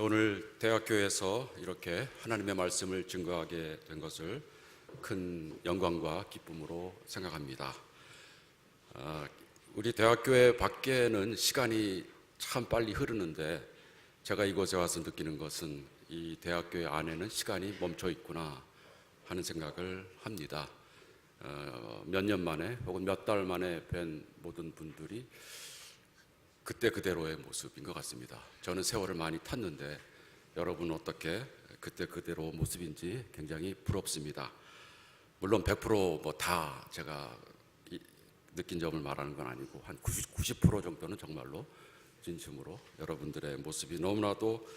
오늘 대학교에서 이렇게 하나님의 말씀을 증거하게 된 것을 큰 영광과 기쁨으로 생각합니다. 우리 대학교의 밖에는 시간이 참 빨리 흐르는데 제가 이곳에 와서 느끼는 것은 이 대학교의 안에는 시간이 멈춰 있구나 하는 생각을 합니다. 몇 년 만에 혹은 몇 달 만에 뵌 모든 분들이 그때 그대로의 모습인 것 같습니다. 저는 세월을 많이 탔는데 여러분은 어떻게 그때 그대로 모습인지 굉장히 부럽습니다. 물론 100% 다 제가 느낀 점을 말하는 건 아니고 한 90% 정도는 정말로 진심으로 여러분들의 모습이 너무나도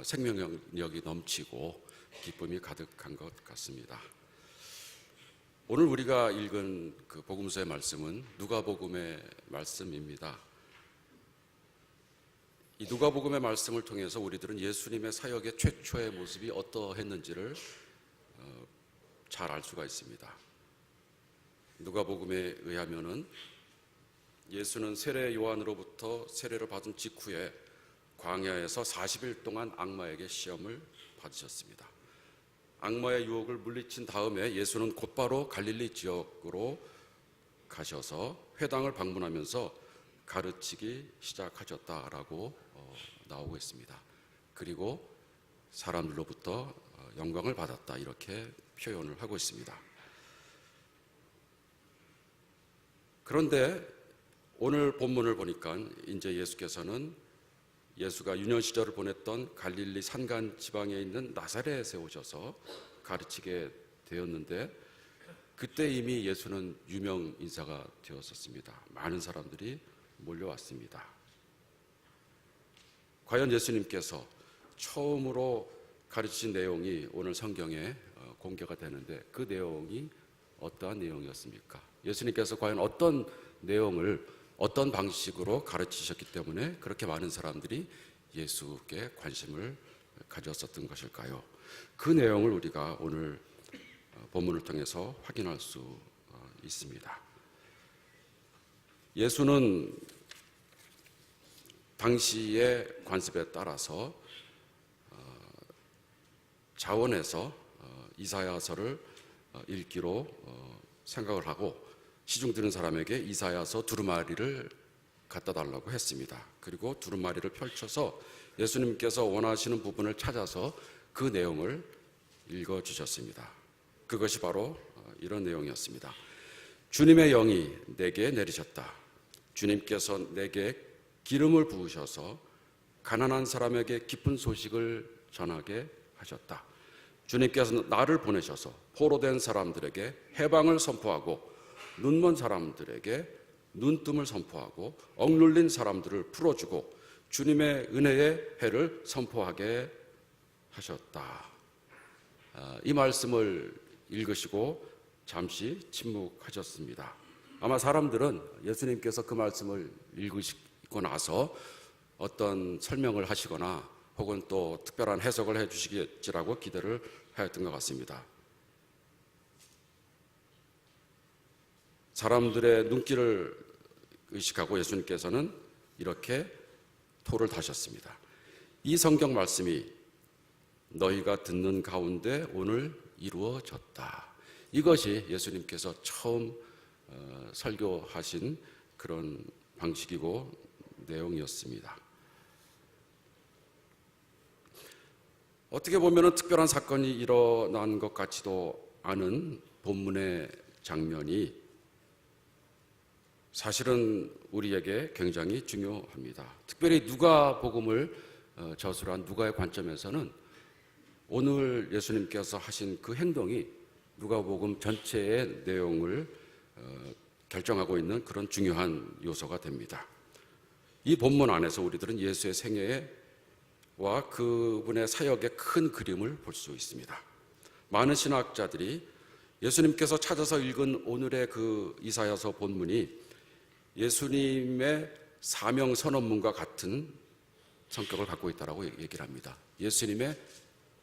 생명력이 넘치고 기쁨이 가득한 것 같습니다. 오늘 우리가 읽은 그 복음서의 말씀은 누가복음의 말씀입니다. 이 누가복음의 말씀을 통해서 우리들은 예수님의 사역의 최초의 모습이 어떠했는지를 잘 알 수가 있습니다. 누가복음에 의하면은 예수는 세례 요한으로부터 세례를 받은 직후에 광야에서 40일 동안 악마에게 시험을 받으셨습니다. 악마의 유혹을 물리친 다음에 예수는 곧바로 갈릴리 지역으로 가셔서 회당을 방문하면서 가르치기 시작하셨다라고 나오고 있습니다. 그리고 사람들로부터 영광을 받았다 이렇게 표현을 하고 있습니다. 그런데 오늘 본문을 보니까 이제 예수께서는 예수가 유년 시절을 보냈던 갈릴리 산간 지방에 있는 나사렛에 오셔서 가르치게 되었는데 그때 이미 예수는 유명 인사가 되었었습니다. 많은 사람들이 몰려왔습니다. 과연 예수님께서 처음으로 가르치신 내용이 오늘 성경에 공개가 되는데 그 내용이 어떠한 내용이었습니까? 예수님께서 과연 어떤 내용을 어떤 방식으로 가르치셨기 때문에 그렇게 많은 사람들이 예수께 관심을 가졌었던 것일까요? 그 내용을 우리가 오늘 본문을 통해서 확인할 수 있습니다. 예수는 당시의 관습에 따라서 자원에서 이사야서를 읽기로 생각을 하고 시중 드는 사람에게 이사야서 두루마리를 갖다 달라고 했습니다. 그리고 두루마리를 펼쳐서 예수님께서 원하시는 부분을 찾아서 그 내용을 읽어주셨습니다. 그것이 바로 이런 내용이었습니다. 주님의 영이 내게 내리셨다. 주님께서 내게 기름을 부으셔서 가난한 사람에게 기쁜 소식을 전하게 하셨다. 주님께서 나를 보내셔서 포로된 사람들에게 해방을 선포하고 눈먼 사람들에게 눈뜸을 선포하고 억눌린 사람들을 풀어주고 주님의 은혜의 해를 선포하게 하셨다. 이 말씀을 읽으시고 잠시 침묵하셨습니다. 아마 사람들은 예수님께서 그 말씀을 읽으시고 나서 어떤 설명을 하시거나 혹은 또 특별한 해석을 해 주시겠지라고 기대를 하였던 것 같습니다. 사람들의 눈길을 의식하고 예수님께서는 이렇게 토를 다셨습니다. 이 성경 말씀이 너희가 듣는 가운데 오늘 이루어졌다. 이것이 예수님께서 처음 설교하신 그런 방식이고 내용이었습니다. 어떻게 보면 특별한 사건이 일어난 것 같지도 않은 본문의 장면이 사실은 우리에게 굉장히 중요합니다. 특별히 누가복음을 저술한 누가의 관점에서는 오늘 예수님께서 하신 그 행동이 누가복음 전체의 내용을 결정하고 있는 그런 중요한 요소가 됩니다. 이 본문 안에서 우리들은 예수의 생애와 그분의 사역의 큰 그림을 볼 수 있습니다. 많은 신학자들이 예수님께서 찾아서 읽은 오늘의 그 이사야서 본문이 예수님의 사명 선언문과 같은 성격을 갖고 있다고 얘기를 합니다. 예수님의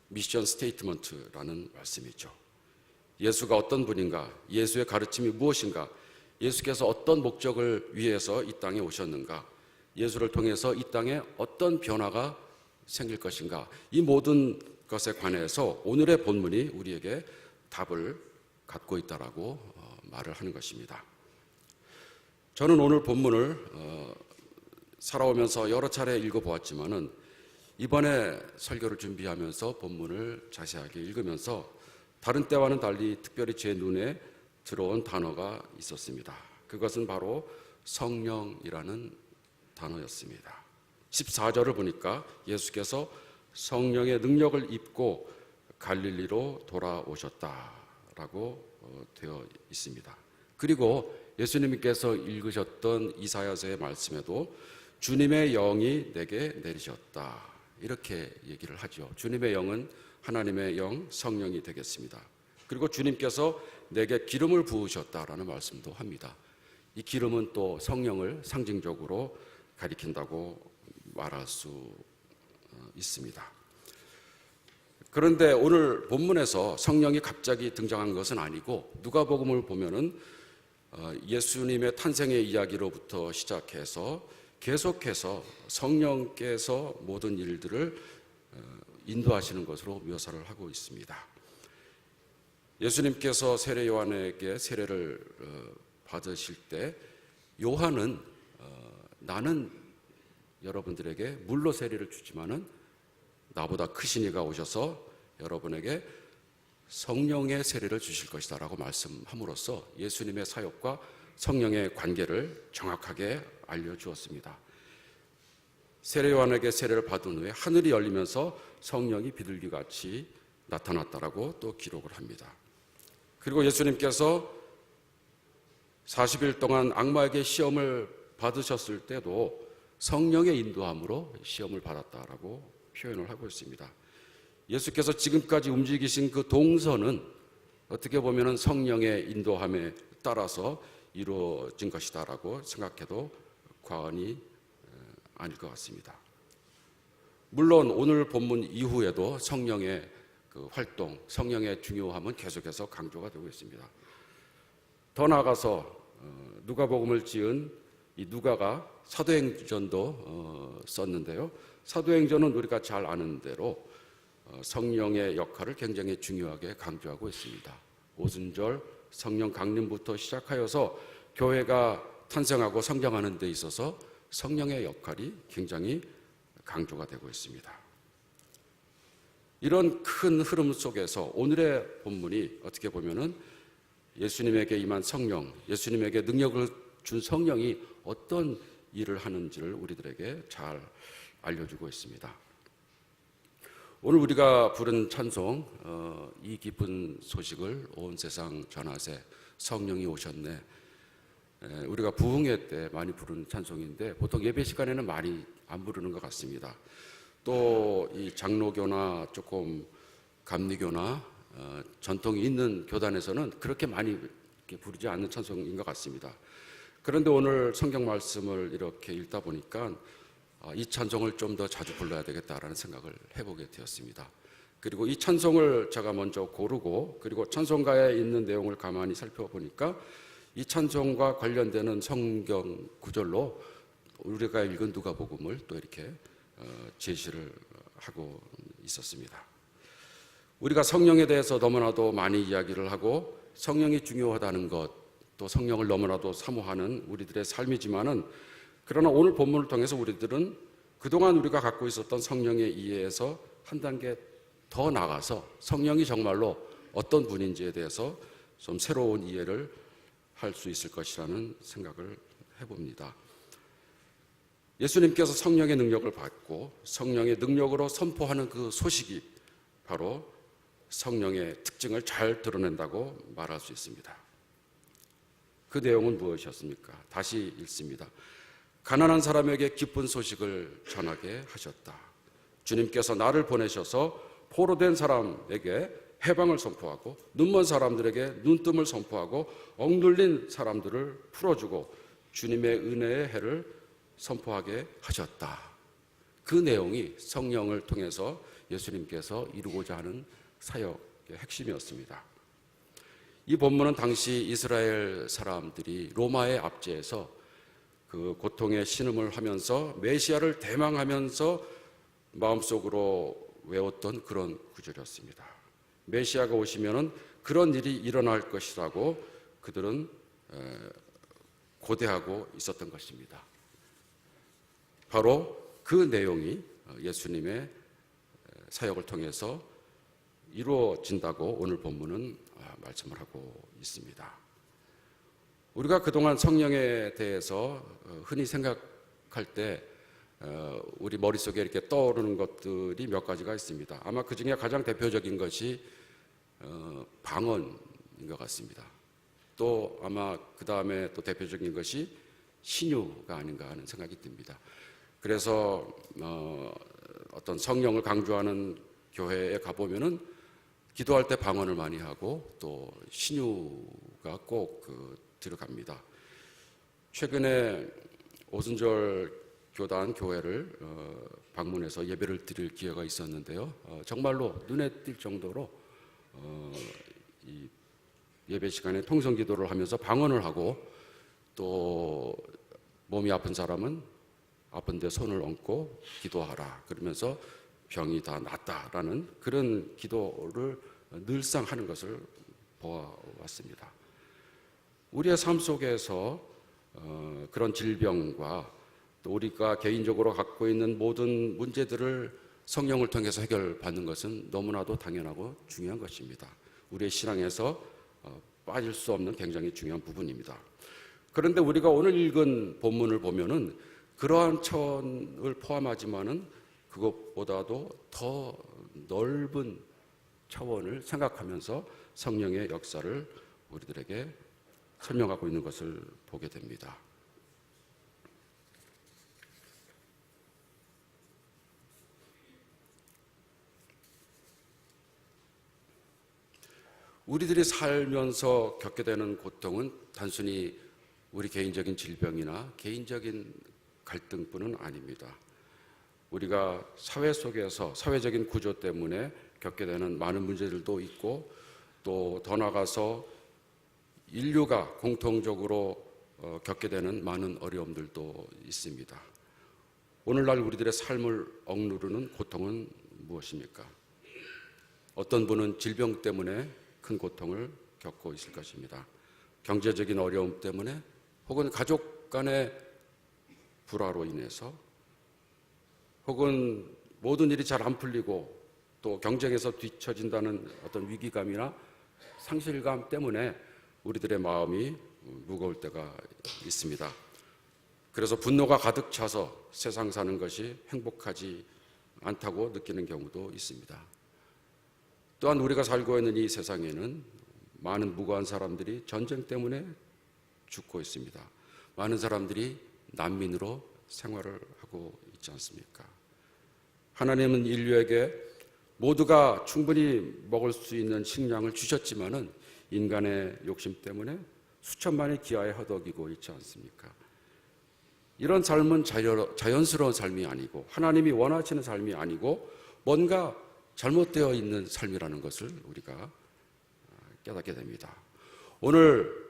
미션 스테이트먼트라는 말씀이죠. 예수가 어떤 분인가, 예수의 가르침이 무엇인가, 예수께서 어떤 목적을 위해서 이 땅에 오셨는가, 예수를 통해서 이 땅에 어떤 변화가 생길 것인가? 이 모든 것에 관해서 오늘의 본문이 우리에게 답을 갖고 있다라고 말을 하는 것입니다. 저는 오늘 본문을 살아오면서 여러 차례 읽어보았지만은 이번에 설교를 준비하면서 본문을 자세하게 읽으면서 다른 때와는 달리 특별히 제 눈에 들어온 단어가 있었습니다. 그것은 바로 성령이라는 단어였습니다. 14절을 보니까 예수께서 성령의 능력을 입고 갈릴리로 돌아오셨다라고 되어 있습니다. 그리고 예수님께서 읽으셨던 이사야서의 말씀에도 주님의 영이 내게 내리셨다 이렇게 얘기를 하죠. 주님의 영은 하나님의 영 성령이 되겠습니다. 그리고 주님께서 내게 기름을 부으셨다라는 말씀도 합니다. 이 기름은 또 성령을 상징적으로 가리킨다고 말할 수 있습니다. 그런데 오늘 본문에서 성령이 갑자기 등장한 것은 아니고 누가복음을 보면은 예수님의 탄생의 이야기로부터 시작해서 계속해서 성령께서 모든 일들을 인도하시는 것으로 묘사를 하고 있습니다. 예수님께서 세례 요한에게 세례를 받으실 때 요한은 나는 여러분들에게 물로 세례를 주지만은 나보다 크신 이가 오셔서 여러분에게 성령의 세례를 주실 것이다 라고 말씀함으로써 예수님의 사역과 성령의 관계를 정확하게 알려주었습니다. 세례 요한에게 세례를 받은 후에 하늘이 열리면서 성령이 비둘기같이 나타났다라고 또 기록을 합니다. 그리고 예수님께서 40일 동안 악마에게 시험을 받으셨을 때도 성령의 인도함으로 시험을 받았다라고 표현을 하고 있습니다. 예수께서 지금까지 움직이신 그 동선은 어떻게 보면 성령의 인도함에 따라서 이루어진 것이다라고 생각해도 과언이 아닐 것 같습니다. 물론 오늘 본문 이후에도 성령의 그 활동, 성령의 중요함은 계속해서 강조가 되고 있습니다. 더 나아가서 누가복음을 지은 이 누가가 사도행전도 썼는데요. 사도행전은 우리가 잘 아는 대로 성령의 역할을 굉장히 중요하게 강조하고 있습니다. 오순절 성령 강림부터 시작하여서 교회가 탄생하고 성장하는 데 있어서 성령의 역할이 굉장히 강조가 되고 있습니다. 이런 큰 흐름 속에서 오늘의 본문이 어떻게 보면은 예수님에게 임한 성령, 예수님에게 능력을 준 성령이 어떤 일을 하는지를 우리들에게 잘 알려주고 있습니다. 오늘 우리가 부른 찬송, 이 기쁜 소식을 온 세상 전하세, 성령이 오셨네. 우리가 부흥회 때 많이 부르는 찬송인데 보통 예배 시간에는 많이 안 부르는 것 같습니다. 또 이 장로교나 조금 감리교나 전통이 있는 교단에서는 그렇게 많이 부르지 않는 찬송인 것 같습니다. 그런데 오늘 성경 말씀을 이렇게 읽다 보니까 이 찬송을 좀 더 자주 불러야 되겠다라는 생각을 해보게 되었습니다. 그리고 이 찬송을 제가 먼저 고르고 그리고 찬송가에 있는 내용을 가만히 살펴보니까 이 찬송과 관련되는 성경 구절로 우리가 읽은 누가복음을 또 이렇게 제시를 하고 있었습니다. 우리가 성령에 대해서 너무나도 많이 이야기를 하고 성령이 중요하다는 것, 또 성령을 너무나도 사모하는 우리들의 삶이지만은 그러나 오늘 본문을 통해서 우리들은 그동안 우리가 갖고 있었던 성령의 이해에서 한 단계 더 나가서 성령이 정말로 어떤 분인지에 대해서 좀 새로운 이해를 할 수 있을 것이라는 생각을 해봅니다. 예수님께서 성령의 능력을 받고 성령의 능력으로 선포하는 그 소식이 바로 성령의 특징을 잘 드러낸다고 말할 수 있습니다. 그 내용은 무엇이었습니까? 다시 읽습니다. 가난한 사람에게 기쁜 소식을 전하게 하셨다. 주님께서 나를 보내셔서 포로된 사람에게 해방을 선포하고 눈먼 사람들에게 눈뜸을 선포하고 억눌린 사람들을 풀어주고 주님의 은혜의 해를 선포하게 하셨다. 그 내용이 성령을 통해서 예수님께서 이루고자 하는 사역의 핵심이었습니다. 이 본문은 당시 이스라엘 사람들이 로마의 압제에서 그 고통의 신음을 하면서 메시아를 대망하면서 마음속으로 외웠던 그런 구절이었습니다. 메시아가 오시면은 그런 일이 일어날 것이라고 그들은 고대하고 있었던 것입니다. 바로 그 내용이 예수님의 사역을 통해서 이루어진다고 오늘 본문은 말씀을 하고 있습니다. 우리가 그동안 성령에 대해서 흔히 생각할 때 우리 머릿속에 이렇게 떠오르는 것들이 몇 가지가 있습니다. 아마 그 중에 가장 대표적인 것이 방언인 것 같습니다. 또 아마 그 다음에 또 대표적인 것이 신유가 아닌가 하는 생각이 듭니다. 그래서 어떤 성령을 강조하는 교회에 가보면은 기도할 때 방언을 많이 하고 또 신유가 꼭 들어갑니다. 최근에 오순절 교단 교회를 방문해서 예배를 드릴 기회가 있었는데요. 정말로 눈에 띌 정도로 이 예배 시간에 통성 기도를 하면서 방언을 하고 또 몸이 아픈 사람은 아픈데 손을 얹고 기도하라 그러면서 병이 다 낫다라는 그런 기도를 늘상 하는 것을 보아왔습니다. 우리의 삶 속에서 그런 질병과 또 우리가 개인적으로 갖고 있는 모든 문제들을 성령을 통해서 해결받는 것은 너무나도 당연하고 중요한 것입니다. 우리의 신앙에서 빠질 수 없는 굉장히 중요한 부분입니다. 그런데 우리가 오늘 읽은 본문을 보면은 그러한 차원을 포함하지만은 그것보다도 더 넓은 차원을 생각하면서 성령의 역사를 우리들에게 설명하고 있는 것을 보게 됩니다. 우리들이 살면서 겪게 되는 고통은 단순히 우리 개인적인 질병이나 개인적인 갈등뿐은 아닙니다. 우리가 사회 속에서 사회적인 구조 때문에 겪게 되는 많은 문제들도 있고 또 더 나아가서 인류가 공통적으로 겪게 되는 많은 어려움들도 있습니다. 오늘날 우리들의 삶을 억누르는 고통은 무엇입니까? 어떤 분은 질병 때문에 큰 고통을 겪고 있을 것입니다. 경제적인 어려움 때문에 혹은 가족 간의 불화로 인해서 혹은 모든 일이 잘 안 풀리고 또 경쟁에서 뒤처진다는 어떤 위기감이나 상실감 때문에 우리들의 마음이 무거울 때가 있습니다. 그래서 분노가 가득 차서 세상 사는 것이 행복하지 않다고 느끼는 경우도 있습니다. 또한 우리가 살고 있는 이 세상에는 많은 무고한 사람들이 전쟁 때문에 죽고 있습니다. 많은 사람들이 난민으로 생활을 하고 있지 않습니까? 하나님은 인류에게 모두가 충분히 먹을 수 있는 식량을 주셨지만은 인간의 욕심 때문에 수천만이 기아에 허덕이고 있지 않습니까? 이런 삶은 자연스러운 삶이 아니고 하나님이 원하시는 삶이 아니고 뭔가 잘못되어 있는 삶이라는 것을 우리가 깨닫게 됩니다. 오늘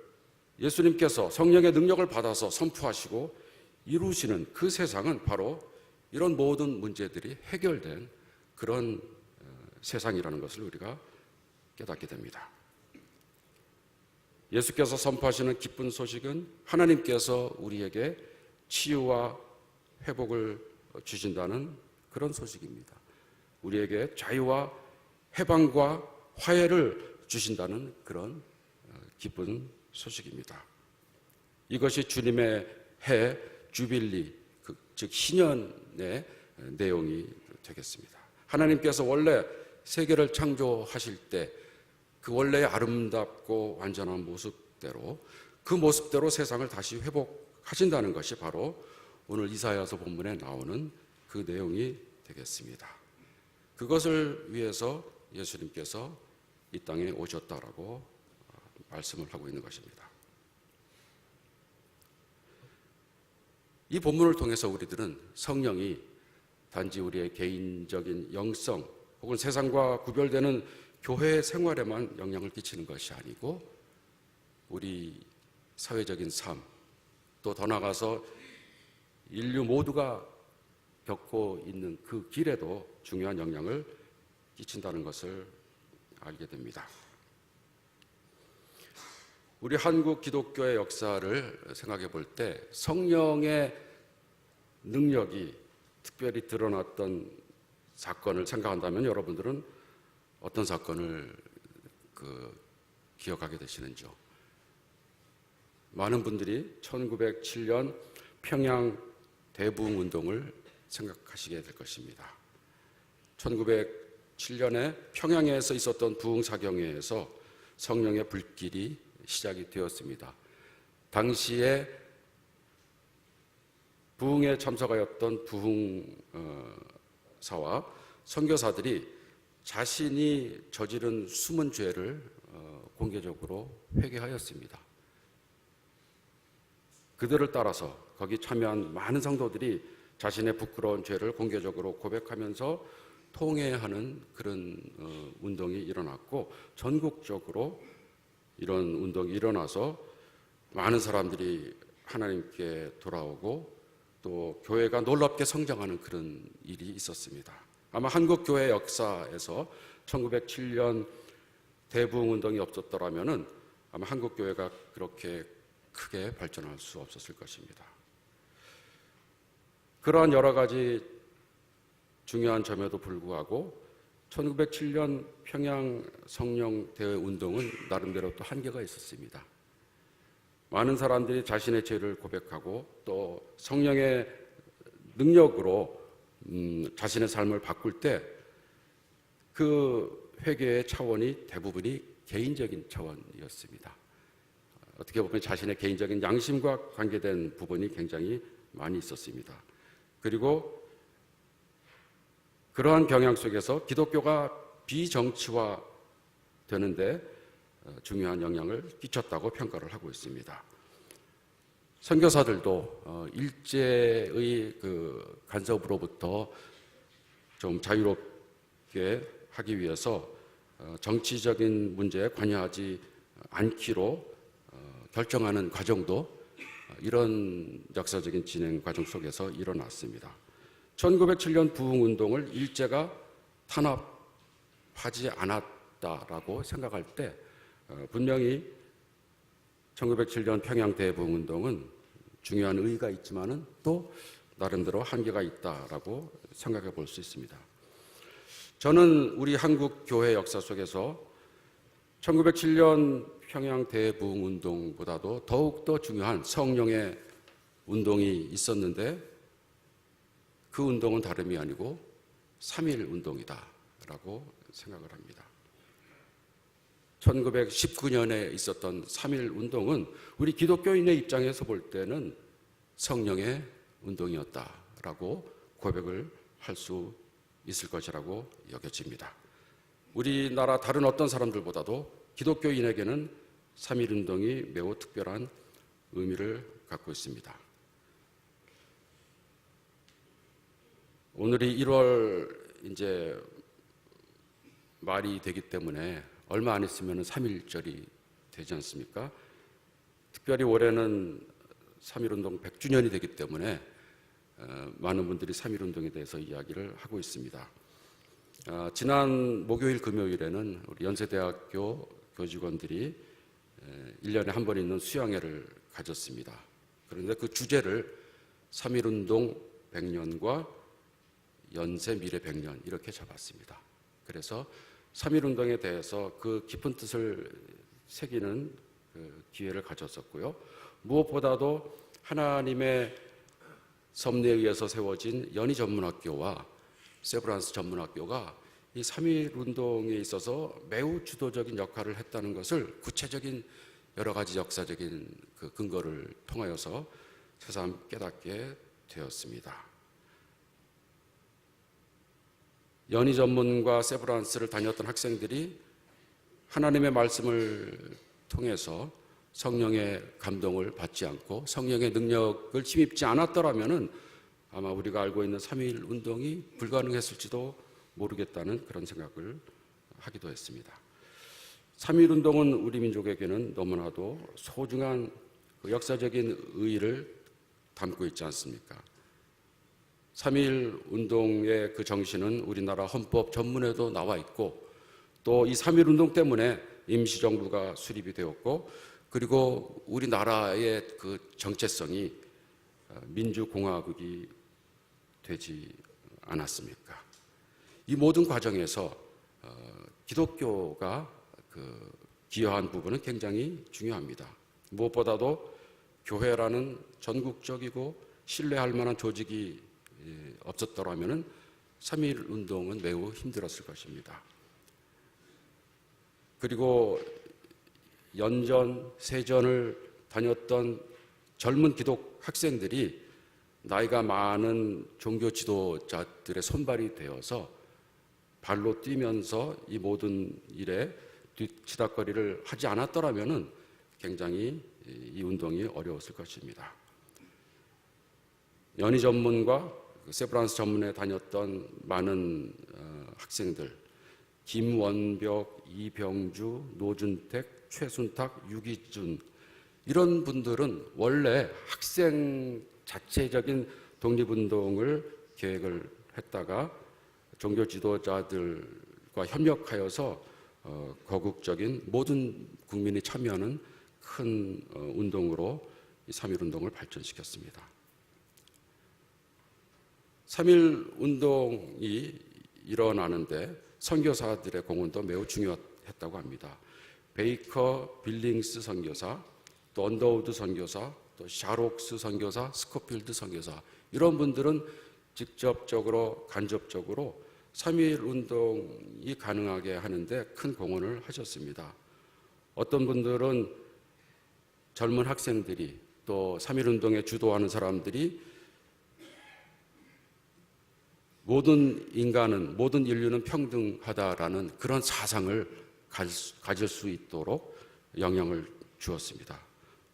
예수님께서 성령의 능력을 받아서 선포하시고 이루시는 그 세상은 바로 이런 모든 문제들이 해결된 그런 세상이라는 것을 우리가 깨닫게 됩니다. 예수께서 선포하시는 기쁜 소식은 하나님께서 우리에게 치유와 회복을 주신다는 그런 소식입니다. 우리에게 자유와 해방과 화해를 주신다는 그런 기쁜 소식입니다. 이것이 주님의 해 주빌리, 즉 신년의 내용이 되겠습니다. 하나님께서 원래 세계를 창조하실 때 그 원래의 아름답고 완전한 모습대로 그 모습대로 세상을 다시 회복하신다는 것이 바로 오늘 이사야서 본문에 나오는 그 내용이 되겠습니다. 그것을 위해서 예수님께서 이 땅에 오셨다라고 말씀을 하고 있는 것입니다. 이 본문을 통해서 우리들은 성령이 단지 우리의 개인적인 영성 혹은 세상과 구별되는 교회 생활에만 영향을 끼치는 것이 아니고 우리 사회적인 삶, 또 더 나아가서 인류 모두가 겪고 있는 그 길에도 중요한 영향을 끼친다는 것을 알게 됩니다. 우리 한국 기독교의 역사를 생각해 볼 때 성령의 능력이 특별히 드러났던 사건을 생각한다면 여러분들은 어떤 사건을 기억하게 되시는지요? 많은 분들이 1907년 평양 대부흥운동을 생각하시게 될 것입니다. 1907년에 평양에서 있었던 부흥사경회에서 성령의 불길이 시작이 되었습니다. 당시에 부흥에 참석하였던 부흥사와 선교사들이 자신이 저지른 숨은 죄를 공개적으로 회개하였습니다. 그들을 따라서 거기 참여한 많은 성도들이 자신의 부끄러운 죄를 공개적으로 고백하면서 통회하는 그런 운동이 일어났고, 전국적으로 이런 운동이 일어나서 많은 사람들이 하나님께 돌아오고 또 교회가 놀랍게 성장하는 그런 일이 있었습니다. 아마 한국 교회 역사에서 1907년 대부흥운동이 없었더라면 아마 한국 교회가 그렇게 크게 발전할 수 없었을 것입니다. 그러한 여러 가지 중요한 점에도 불구하고 1907년 평양 성령 대회 운동은 나름대로 또 한계가 있었습니다. 많은 사람들이 자신의 죄를 고백하고 또 성령의 능력으로 자신의 삶을 바꿀 때 그 회개의 차원이 대부분이 개인적인 차원이었습니다. 어떻게 보면 자신의 개인적인 양심과 관계된 부분이 굉장히 많이 있었습니다. 그리고 그러한 경향 속에서 기독교가 비정치화 되는데 중요한 영향을 끼쳤다고 평가를 하고 있습니다. 선교사들도 일제의 그 간섭으로부터 좀 자유롭게 하기 위해서 정치적인 문제에 관여하지 않기로 결정하는 과정도 이런 역사적인 진행 과정 속에서 일어났습니다. 1907년 부흥운동을 일제가 탄압하지 않았다라고 생각할 때 분명히 1907년 평양 대부흥운동은 중요한 의의가 있지만은 또 나름대로 한계가 있다라고 생각해 볼 수 있습니다. 저는 우리 한국 교회 역사 속에서 1907년 평양 대부흥운동보다도 더욱더 중요한 성령의 운동이 있었는데 그 운동은 다름이 아니고 3.1 운동이다라고 생각을 합니다. 1919년에 있었던 3.1 운동은 우리 기독교인의 입장에서 볼 때는 성령의 운동이었다라고 고백을 할 수 있을 것이라고 여겨집니다. 우리나라 다른 어떤 사람들보다도 기독교인에게는 3.1 운동이 매우 특별한 의미를 갖고 있습니다. 오늘이 1월 이제 말이 되기 때문에 얼마 안 있으면 3.1절이 되지 않습니까? 특별히 올해는 3.1 운동 100주년이 되기 때문에 많은 분들이 3.1 운동에 대해서 이야기를 하고 있습니다. 지난 목요일 금요일에는 우리 연세대학교 교직원들이 1년에 한 번 있는 수양회를 가졌습니다. 그런데 그 주제를 3.1 운동 100년과 연세 미래 100년 이렇게 잡았습니다. 그래서 3.1 운동에 대해서 그 깊은 뜻을 새기는 그 기회를 가졌었고요. 무엇보다도 하나님의 섭리에 의해서 세워진 연희전문학교와 세브란스 전문학교가 이 3.1 운동에 있어서 매우 주도적인 역할을 했다는 것을 구체적인 여러 가지 역사적인 그 근거를 통하여서 새삼 깨닫게 되었습니다. 연희전문과 세브란스를 다녔던 학생들이 하나님의 말씀을 통해서 성령의 감동을 받지 않고 성령의 능력을 힘입지 않았더라면 아마 우리가 알고 있는 3.1 운동이 불가능했을지도 모르겠다는 그런 생각을 하기도 했습니다. 3.1 운동은 우리 민족에게는 너무나도 소중한 그 역사적인 의의를 담고 있지 않습니까? 3.1 운동의 그 정신은 우리나라 헌법 전문에도 나와 있고, 또 이 3.1 운동 때문에 임시정부가 수립이 되었고, 그리고 우리나라의 그 정체성이 민주공화국이 되지 않았습니까? 이 모든 과정에서 기독교가 기여한 부분은 굉장히 중요합니다. 무엇보다도 교회라는 전국적이고 신뢰할 만한 조직이 없었더라면 3.1 운동은 매우 힘들었을 것입니다. 그리고 연전, 세전을 다녔던 젊은 기독 학생들이 나이가 많은 종교 지도자들의 손발이 되어서 발로 뛰면서 이 모든 일에 뒤치다거리를 하지 않았더라면 굉장히 이 운동이 어려웠을 것입니다. 연희 전문과 세브란스 전문에 다녔던 많은 학생들, 김원벽, 이병주, 노준택, 최순탁, 유기준, 이런 분들은 원래 학생 자체적인 독립운동을 계획을 했다가 종교 지도자들과 협력하여서 거국적인 모든 국민이 참여하는 큰 운동으로 이 3.1 운동을 발전시켰습니다. 3.1 운동이 일어나는데 선교사들의 공헌도 매우 중요했다고 합니다. 베이커 빌링스 선교사, 또 언더우드 선교사, 또 샤록스 선교사, 스코필드 선교사, 이런 분들은 직접적으로 간접적으로 3.1 운동이 가능하게 하는데 큰 공헌을 하셨습니다. 어떤 분들은 젊은 학생들이, 또 3.1 운동에 주도하는 사람들이 모든 인간은, 모든 인류는 평등하다라는 그런 사상을 가질 수 있도록 영향을 주었습니다.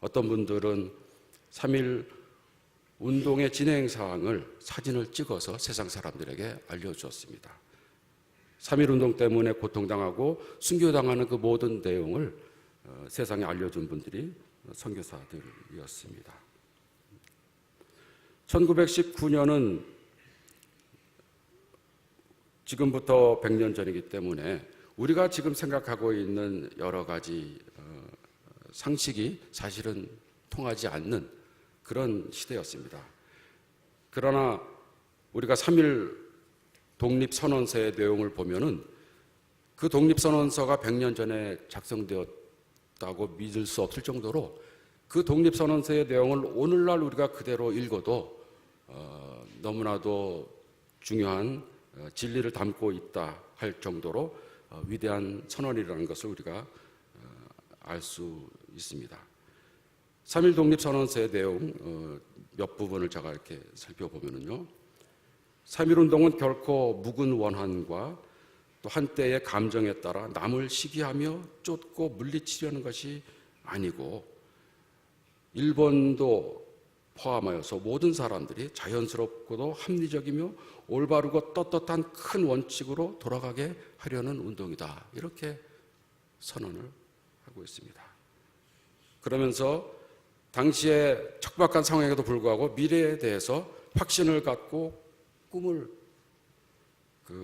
어떤 분들은 3.1 운동의 진행 사항을 사진을 찍어서 세상 사람들에게 알려주었습니다. 3.1 운동 때문에 고통당하고 순교당하는 그 모든 내용을 세상에 알려준 분들이 선교사들이었습니다. 1919년은 지금부터 100년 전이기 때문에 우리가 지금 생각하고 있는 여러 가지 상식이 사실은 통하지 않는 그런 시대였습니다. 그러나 우리가 3.1 독립선언서의 내용을 보면은 그 독립선언서가 100년 전에 작성되었다고 믿을 수 없을 정도로 그 독립선언서의 내용을 오늘날 우리가 그대로 읽어도 너무나도 중요한 진리를 담고 있다 할 정도로 위대한 선언이라는 것을 우리가 알 수 있습니다. 3.1 독립선언서의 내용 몇 부분을 제가 이렇게 살펴보면요. 3.1 운동은 결코 묵은 원한과 또 한때의 감정에 따라 남을 시기하며 쫓고 물리치려는 것이 아니고, 일본도 포함하여서 모든 사람들이 자연스럽고도 합리적이며 올바르고 떳떳한 큰 원칙으로 돌아가게 하려는 운동이다, 이렇게 선언을 하고 있습니다. 그러면서 당시에 척박한 상황에도 불구하고 미래에 대해서 확신을 갖고 꿈을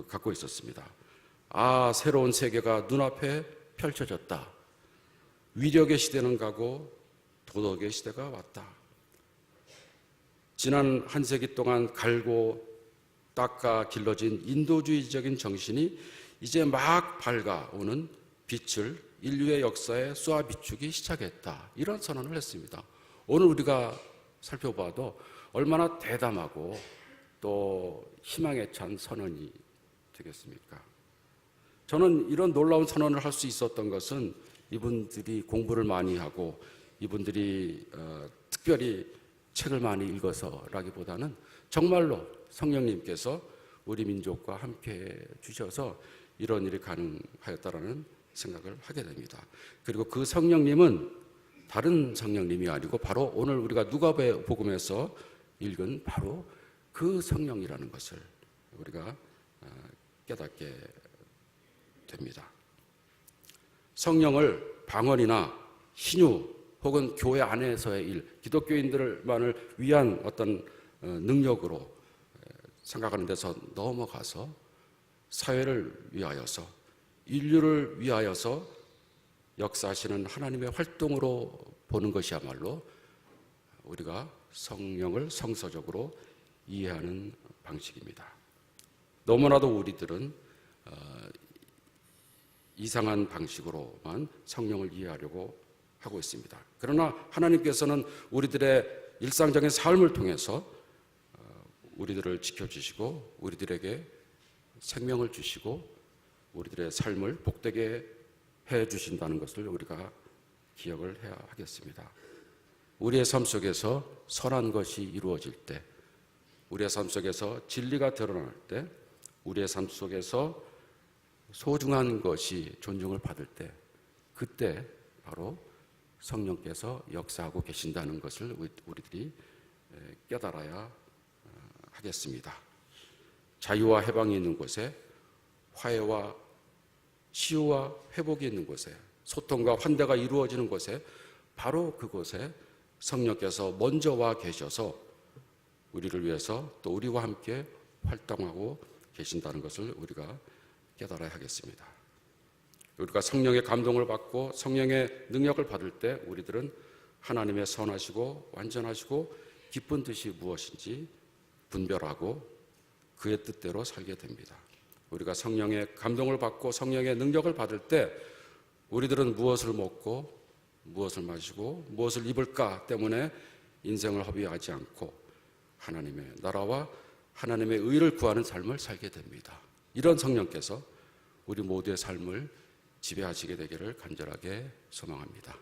갖고 있었습니다. 새로운 세계가 눈앞에 펼쳐졌다. 위력의 시대는 가고 도덕의 시대가 왔다. 지난 한 세기 동안 갈고 닦아 길러진 인도주의적인 정신이 이제 막 밝아오는 빛을 인류의 역사에 쏘아 비추기 시작했다, 이런 선언을 했습니다. 오늘 우리가 살펴봐도 얼마나 대담하고 또 희망에 찬 선언이 되겠습니까? 저는 이런 놀라운 선언을 할 수 있었던 것은 이분들이 공부를 많이 하고 이분들이 특별히 책을 많이 읽어서라기보다는 정말로 성령님께서 우리 민족과 함께 주셔서 이런 일이 가능하였다라는 생각을 하게 됩니다. 그리고 그 성령님은 다른 성령님이 아니고 바로 오늘 우리가 누가복음에서 읽은 바로 그 성령이라는 것을 우리가 깨닫게 됩니다. 성령을 방언이나 신유 혹은 교회 안에서의 일, 기독교인들만을 위한 어떤 능력으로 생각하는 데서 넘어가서 사회를 위하여서, 인류를 위하여서 역사하시는 하나님의 활동으로 보는 것이야말로 우리가 성령을 성서적으로 이해하는 방식입니다. 너무나도 우리들은 이상한 방식으로만 성령을 이해하려고 하고 있습니다. 그러나 하나님께서는 우리들의 일상적인 삶을 통해서 우리들을 지켜주시고 우리들에게 생명을 주시고 우리들의 삶을 복되게 해 주신다는 것을 우리가 기억을 해야 하겠습니다. 우리의 삶 속에서 선한 것이 이루어질 때, 우리의 삶 속에서 진리가 드러날 때, 우리의 삶 속에서 소중한 것이 존중을 받을 때, 그때 바로 성령께서 역사하고 계신다는 것을 우리들이 깨달아야 하겠습니다. 자유와 해방이 있는 곳에, 화해와 치유와 회복이 있는 곳에, 소통과 환대가 이루어지는 곳에, 바로 그곳에 성령께서 먼저 와 계셔서 우리를 위해서 또 우리와 함께 활동하고 계신다는 것을 우리가 깨달아야 하겠습니다. 우리가 성령의 감동을 받고 성령의 능력을 받을 때 우리들은 하나님의 선하시고 완전하시고 기쁜 뜻이 무엇인지 분별하고 그의 뜻대로 살게 됩니다. 우리가 성령의 감동을 받고 성령의 능력을 받을 때 우리들은 무엇을 먹고 무엇을 마시고 무엇을 입을까 때문에 인생을 허비하지 않고 하나님의 나라와 하나님의 의를 구하는 삶을 살게 됩니다. 이런 성령께서 우리 모두의 삶을 지배하시게 되기를 간절하게 소망합니다.